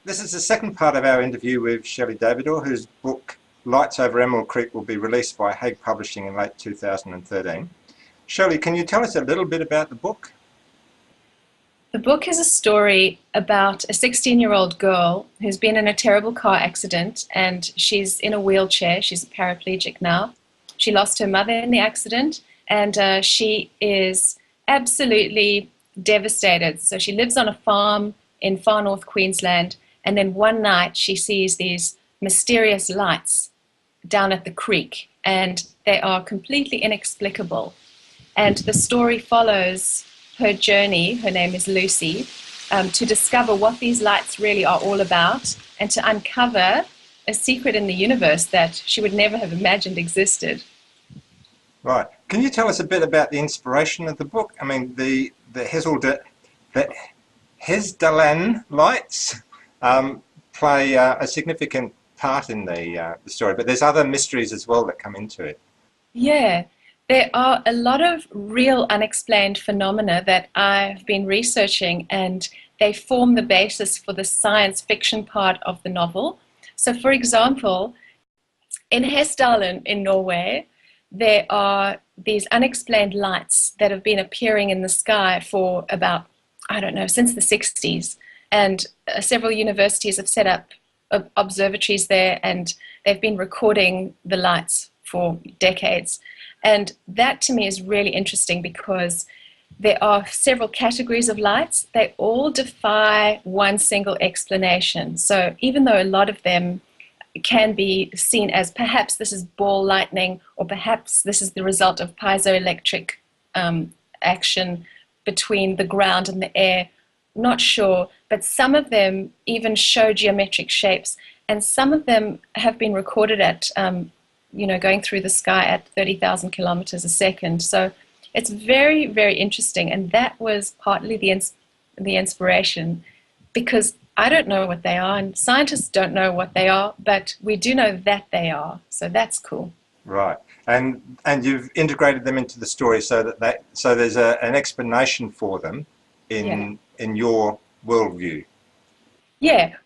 This is the second part of our interview with Shelley Davidow, whose book Lights Over Emerald Creek will be released by Hague Publishing in late 2013. Shelley, can you tell us a little bit about the book? The book is a story about a 16-year-old girl who's been in a terrible car accident and she's in a wheelchair. She's a paraplegic now. She lost her mother in the accident and she is absolutely devastated. So she lives on a farm in far north Queensland, and then one night she sees these mysterious lights down at the creek and they are completely inexplicable. And the story follows her journey, her name is Lucy, to discover what these lights really are all about and to uncover a secret in the universe that she would never have imagined existed. Right. Can you tell us a bit about the inspiration of the book? I mean, the Hesdalan lights play a significant part in the story, but there's other mysteries as well that come into it. Yeah, there are a lot of real unexplained phenomena that I've been researching, and they form the basis for the science fiction part of the novel. So, for example, in Hesdalen in Norway, there are these unexplained lights that have been appearing in the sky for about, I don't know, since the 60s. And several universities have set up observatories there, and they've been recording the lights for decades. And that to me is really interesting because there are several categories of lights. They all defy one single explanation. So even though a lot of them can be seen as perhaps this is ball lightning, or perhaps this is the result of piezoelectric action between the ground and the air, not sure, but some of them even show geometric shapes, and some of them have been recorded at going through the sky at 30,000 kilometers a second. So it's very, very interesting. And that was partly the inspiration, because I don't know what they are and scientists don't know what they are, but we do know that they are. So that's cool. Right. And you've integrated them into the story so that so there's an explanation for them Yeah. in your worldview. Yeah.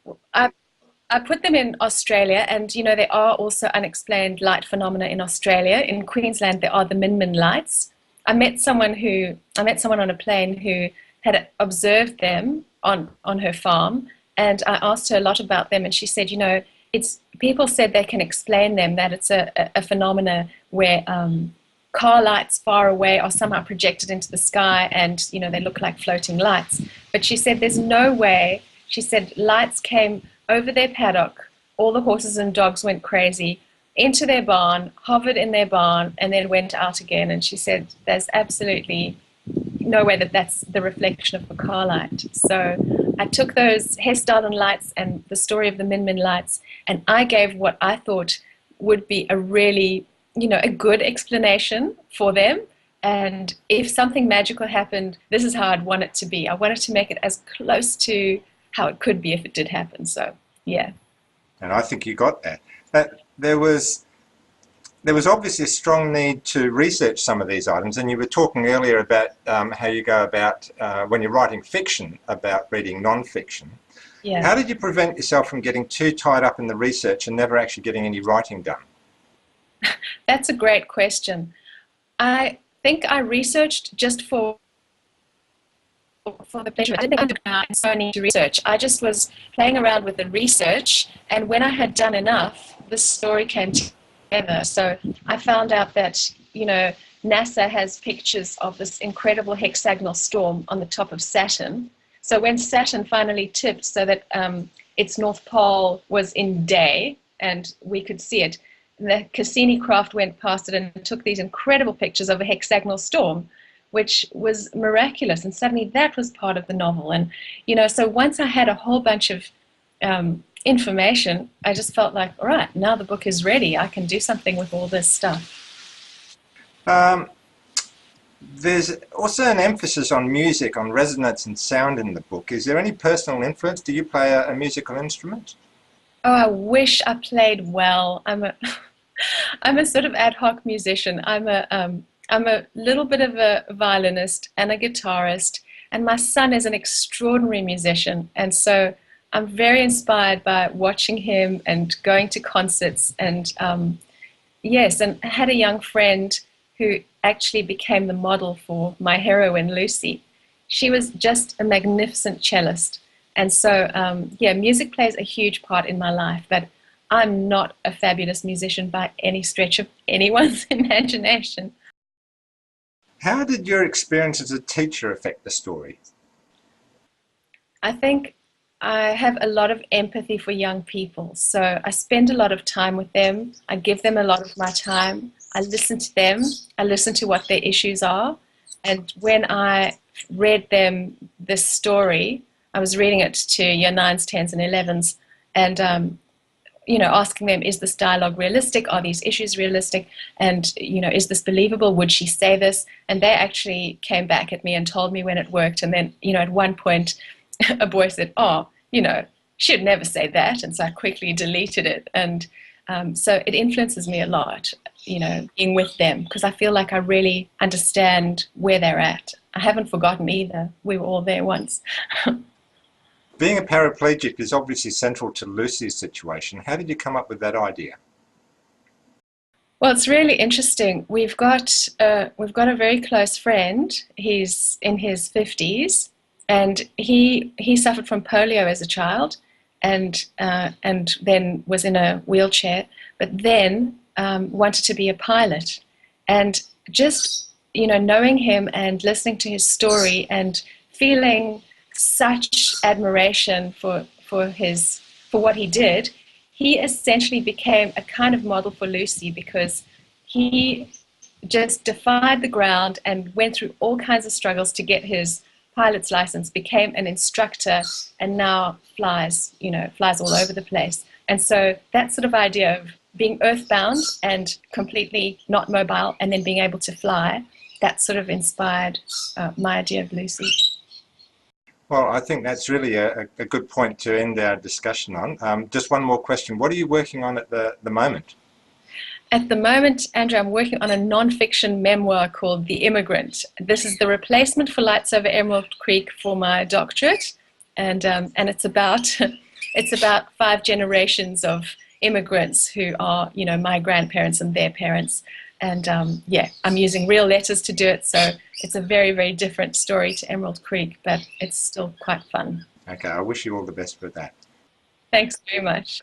I put them in Australia, and there are also unexplained light phenomena in Australia. In Queensland, there are the Min lights. I met someone on a plane who had observed them on her farm, and I asked her a lot about them, and she said, it's people said they can explain them, that it's a phenomena where car lights far away are somehow projected into the sky, and they look like floating lights. But she said there's no way. She said lights came over their paddock, all the horses and dogs went crazy, into their barn, hovered in their barn, and then went out again. And she said there's absolutely no way that that's the reflection of a car light. So I took those Hessdalen lights and the story of the Min lights, and I gave what I thought would be a really, a good explanation for them. And if something magical happened, this is how I'd want it to be. I wanted to make it as close to how it could be if it did happen. So, yeah. And I think you got that. There was obviously a strong need to research some of these items, and you were talking earlier about how you go about when you're writing fiction about reading non-fiction. Yeah. How did you prevent yourself from getting too tied up in the research and never actually getting any writing done? That's a great question. I think I researched just for the pleasure. I didn't think I so need to research. I just was playing around with the research, and when I had done enough, the story came together. So I found out that, NASA has pictures of this incredible hexagonal storm on the top of Saturn. So when Saturn finally tipped so that its North Pole was in day and we could see it, the Cassini craft went past it and took these incredible pictures of a hexagonal storm, which was miraculous. And suddenly that was part of the novel. And, so once I had a whole bunch of information, I just felt like, all right, now the book is ready. I can do something with all this stuff. There's also an emphasis on music, on resonance and sound in the book. Is there any personal influence? Do you play a musical instrument? Oh, I wish I played well. I'm a sort of ad hoc musician. I'm a little bit of a violinist and a guitarist, and my son is an extraordinary musician, and so I'm very inspired by watching him and going to concerts. And yes, and I had a young friend who actually became the model for my heroine, Lucy. She was just a magnificent cellist. And so, yeah, music plays a huge part in my life, but I'm not a fabulous musician by any stretch of anyone's imagination. How did your experience as a teacher affect the story? I think I have a lot of empathy for young people. So I spend a lot of time with them. I give them a lot of my time. I listen to them. I listen to what their issues are. And when I read them this story, I was reading it to year nines, tens, and 11s, and asking them, is this dialogue realistic? Are these issues realistic? And, is this believable? Would she say this? And they actually came back at me and told me when it worked. And then, at one point, a boy said, oh, she'd never say that. And so I quickly deleted it. And so it influences me a lot, being with them, because I feel like I really understand where they're at. I haven't forgotten either. We were all there once. Being a paraplegic is obviously central to Lucy's situation. How did you come up with that idea? Well, it's really interesting. We've got a very close friend. He's in his 50s, and he suffered from polio as a child, and then was in a wheelchair, but then wanted to be a pilot. And just knowing him and listening to his story and feeling such admiration for what he did, he essentially became a kind of model for Lucy, because he just defied the ground and went through all kinds of struggles to get his pilot's license, became an instructor, and now flies all over the place. And so that sort of idea of being earthbound and completely not mobile and then being able to fly, that sort of inspired my idea of Lucy. Well, I think that's really a good point to end our discussion on. Just one more question. What are you working on at the moment? At the moment, Andrew, I'm working on a non-fiction memoir called The Immigrant. This is the replacement for Lights Over Emerald Creek for my doctorate, and it's about it's about 5 generations of immigrants who are, my grandparents and their parents. And yeah, I'm using real letters to do it, so it's a very, very different story to Emerald Creek, but it's still quite fun. Okay, I wish you all the best with that. Thanks very much.